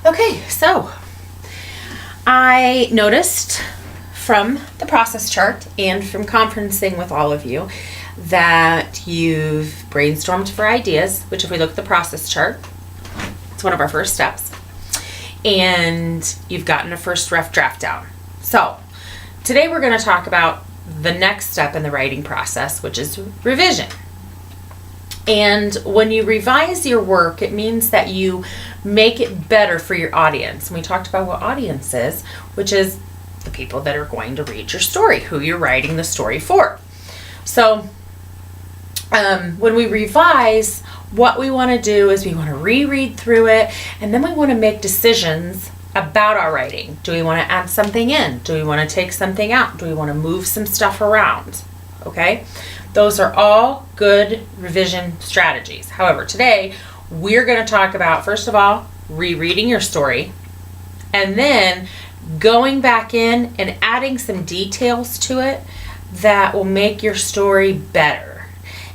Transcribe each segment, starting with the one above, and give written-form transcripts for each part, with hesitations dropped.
Okay, so I noticed from the process chart and from conferencing with all of you that you've brainstormed for ideas, which if we look at the process chart, it's one of our first steps. And you've gotten a first rough draft down. So today we're going to talk about the next step in the writing process, which is revision. And when you revise your work, it means that you make it better for your audience. And we talked about what audience is, which is the people that are going to read your story, who you're writing the story for. So when we revise, what we want to do is we want to reread through it, and then we want to make decisions about our writing. Do we want to add something in? Do we want to take something out? Do we want to move some stuff around? Okay? Those are all good revision strategies. However, today we're going to talk about, first of all, rereading your story, and then going back in and adding some details to it that will make your story better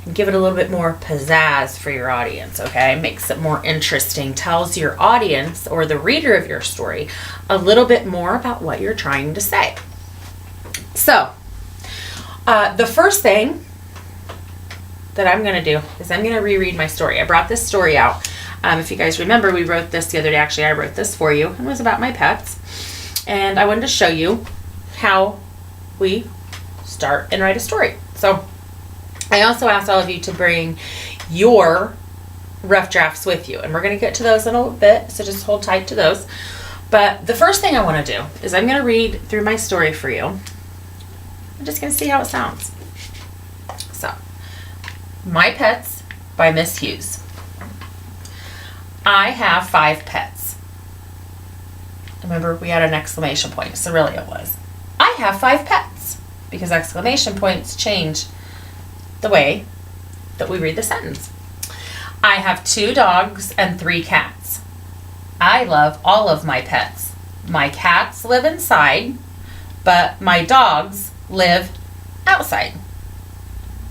and give it a little bit more pizzazz for your audience, okay? Makes it more interesting, tells your audience or the reader of your story a little bit more about what you're trying to say. So, the first thing that I'm going to do is I'm going to reread my story. I brought this story out. If you guys remember, we wrote this the other day. Actually, I wrote this for you. It was about my pets. And I wanted to show you how we start and write a story. So I also asked all of you to bring your rough drafts with you. And we're going to get to those in a little bit, so just hold tight to those. But the first thing I want to do is I'm going to read through my story for you. I'm just going to see how it sounds. So, My Pets by Miss Hughes. I have 5 pets. Remember, we had an exclamation point, so really it was, I have 5 pets, because exclamation points change the way that we read the sentence. I have 2 dogs and 3 cats. I love all of my pets. My cats live inside, but my dogs live outside.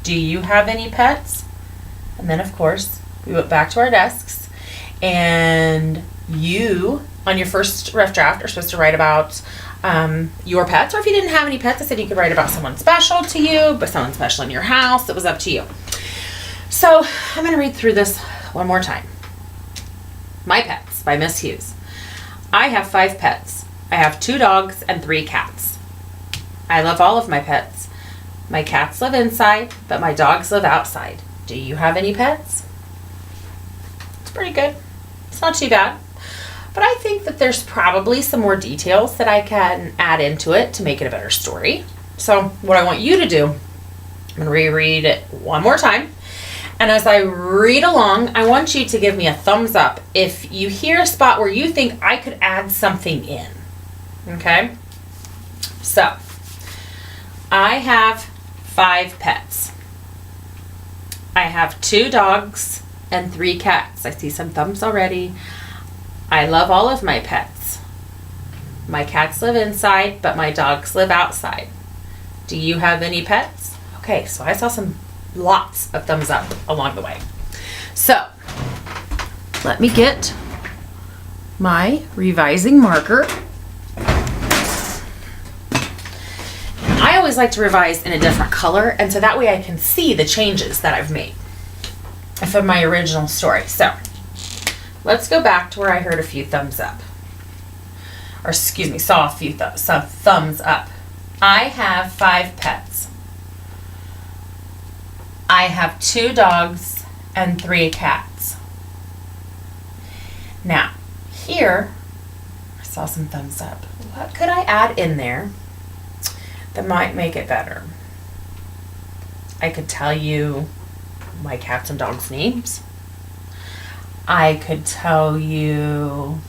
Do you have any pets? And then, of course, we went back to our desks, and you, on your first rough draft, are supposed to write about your pets, or if you didn't have any pets, I said you could write about someone special to you, but someone special in your house. It was up to you. So I'm going to read through this one more time. My Pets by Miss Hughes. I have 5 pets. I have 2 dogs and 3 cats. I love all of my pets. My cats live inside, but my dogs live outside. Do you have any pets? It's pretty good. It's not too bad. But I think that there's probably some more details that I can add into it to make it a better story. So what I want you to do, I'm going to reread it one more time. And as I read along, I want you to give me a thumbs up if you hear a spot where you think I could add something in. Okay? So, I have 5 pets. I have 2 dogs and 3 cats. I see some thumbs already. I love all of my pets. My cats live inside, but my dogs live outside. Do you have any pets? Okay, so I saw lots of thumbs up along the way. So, let me get my revising marker. I always like to revise in a different color, and so that way I can see the changes that I've made from my original story. So, let's go back to where I heard a few thumbs up. Or excuse me, saw a few thumbs up. I have 5 pets. I have 2 dogs and 3 cats. Now, here, I saw some thumbs up. What could I add in there that might make it better? I could tell you my cats and dogs' names. I could tell you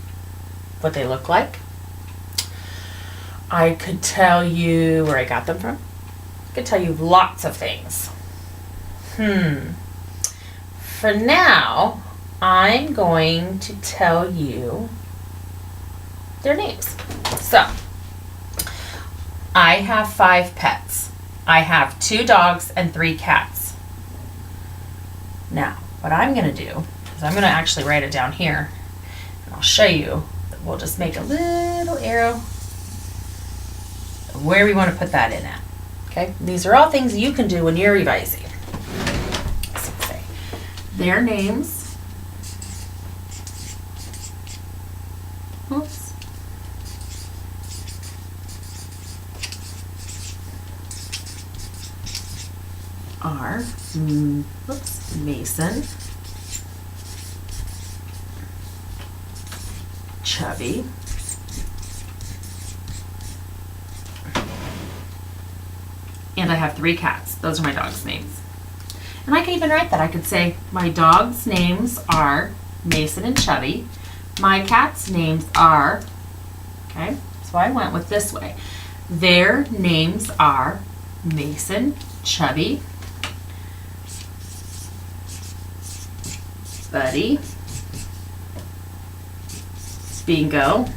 what they look like. I could tell you where I got them from. I could tell you lots of things. For now, I'm going to tell you their names. So, I have 5 pets. I have 2 dogs and 3 cats. Now, what I'm going to do is I'm going to actually write it down here, and I'll show you the we'll just make a little arrow of where we want to put that in at. Okay, these are all things you can do when you're revising. So say their names. Oops. Are Mason, Chubby, and I have 3 cats. Those are my dogs' names. And I can even write that. I could say my dogs' names are Mason and Chubby. My cats' names are, okay, so I went with this way. Their names are Mason, Chubby, Buddy, Bingo,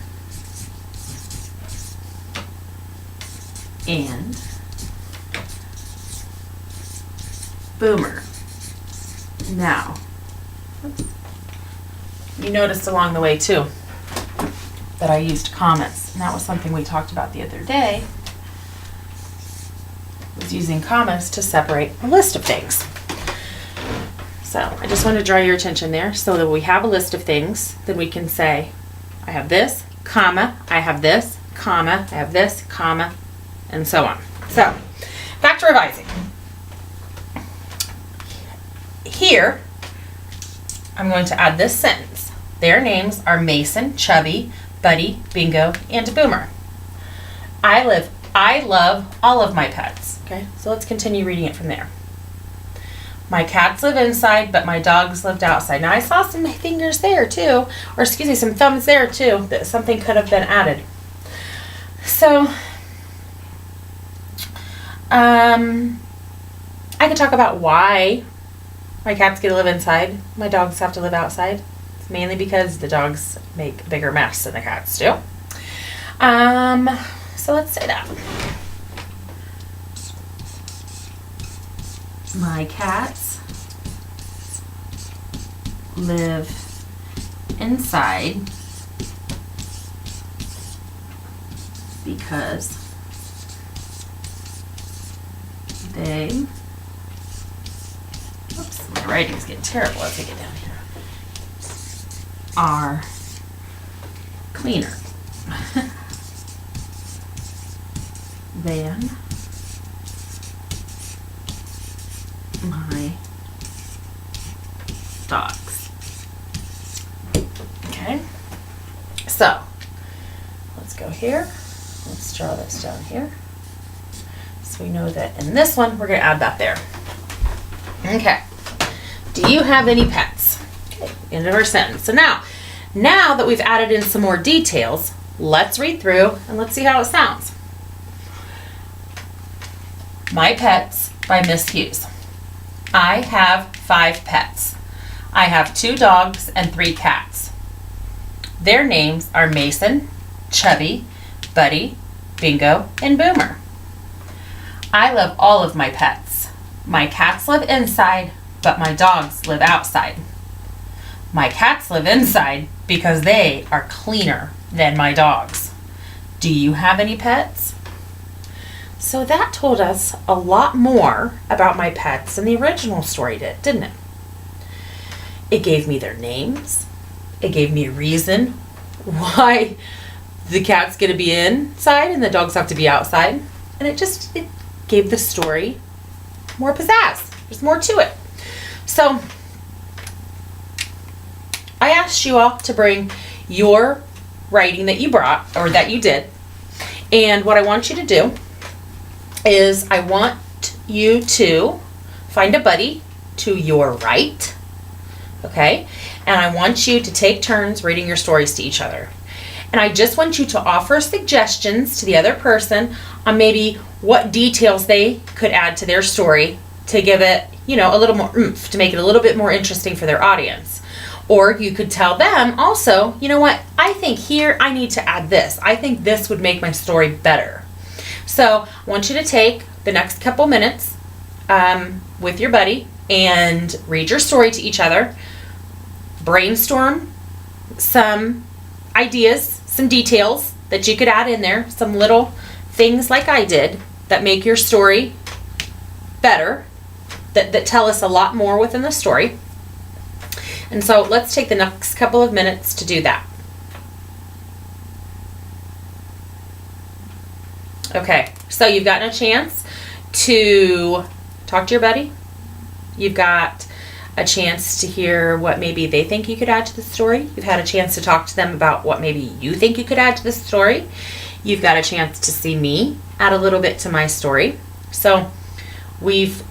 and Boomer. Now, you noticed along the way too that I used commas, and that was something we talked about the other day, was using commas to separate a list of things. So I just want to draw your attention there so that we have a list of things, then we can say, I have this, comma, I have this, comma, I have this, comma, and so on. So, back to revising. Here, I'm going to add this sentence. Their names are Mason, Chubby, Buddy, Bingo, and Boomer. I love all of my pets. Okay, so let's continue reading it from there. My cats live inside, but my dogs lived outside. Now I saw some fingers there too, or excuse me, some thumbs there too, that something could have been added. So, I could talk about why my cats get to live inside, my dogs have to live outside. It's mainly because the dogs make a bigger mess than the cats do. So let's say that. My cats live inside because they, oops, my writing's getting terrible as I get down here, are cleaner than my dogs. Okay, so let's go here. Let's draw this down here. So we know that in this one, we're going to add that there. Okay, do you have any pets? Okay, end of our sentence. So now that we've added in some more details, let's read through and let's see how it sounds. My Pets by Miss Hughes. I have 5 pets. I have 2 dogs and 3 cats. Their names are Mason, Chubby, Buddy, Bingo, and Boomer. I love all of my pets. My cats live inside, but my dogs live outside. My cats live inside because they are cleaner than my dogs. Do you have any pets? So that told us a lot more about my pets than the original story did, didn't it? It gave me their names. It gave me a reason why the cats get to be inside and the dogs have to be outside. And it gave the story more pizzazz. There's more to it. So I asked you all to bring your writing that you brought or that you did. And what I want you to do is I want you to find a buddy to your right, okay? And I want you to take turns reading your stories to each other. And I just want you to offer suggestions to the other person on maybe what details they could add to their story to give it, a little more oomph, to make it a little bit more interesting for their audience. Or you could tell them also, you know what, I think here I need to add this. I think this would make my story better. So I want you to take the next couple minutes with your buddy and read your story to each other. Brainstorm some ideas some details that you could add in there, some little things like I did that make your story better, that tell us a lot more within the story. And so let's take the next couple of minutes to do that. Okay, so you've gotten a chance to talk to your buddy. You've got a chance to hear what maybe they think you could add to the story. You've had a chance to talk to them about what maybe you think you could add to the story. You've got a chance to see me add a little bit to my story. So we've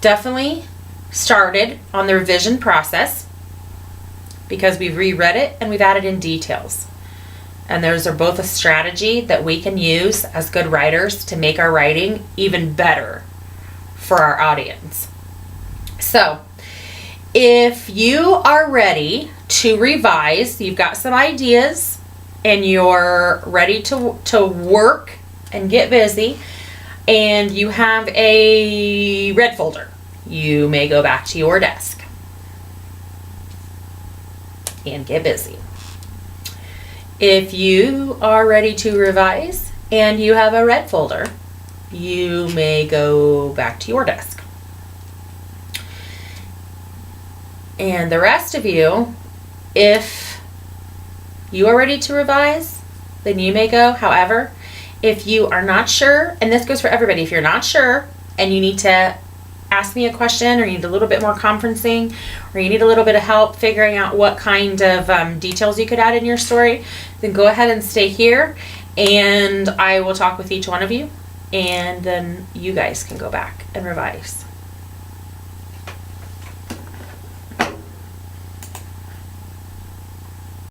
definitely started on the revision process because we've reread it and we've added in details. And those are both a strategy that we can use as good writers to make our writing even better for our audience. So, if you are ready to revise, you've got some ideas and you're ready to work and get busy, and you have a red folder, you may go back to your desk and get busy. If you are ready to revise and you have a red folder, you may go back to your desk. And the rest of you, if you are ready to revise, then you may go. However, if you are not sure, and this goes for everybody, if you're not sure and you need to ask me a question, or you need a little bit more conferencing, or you need a little bit of help figuring out what kind of details you could add in your story, then go ahead and stay here and I will talk with each one of you, and then you guys can go back and revise.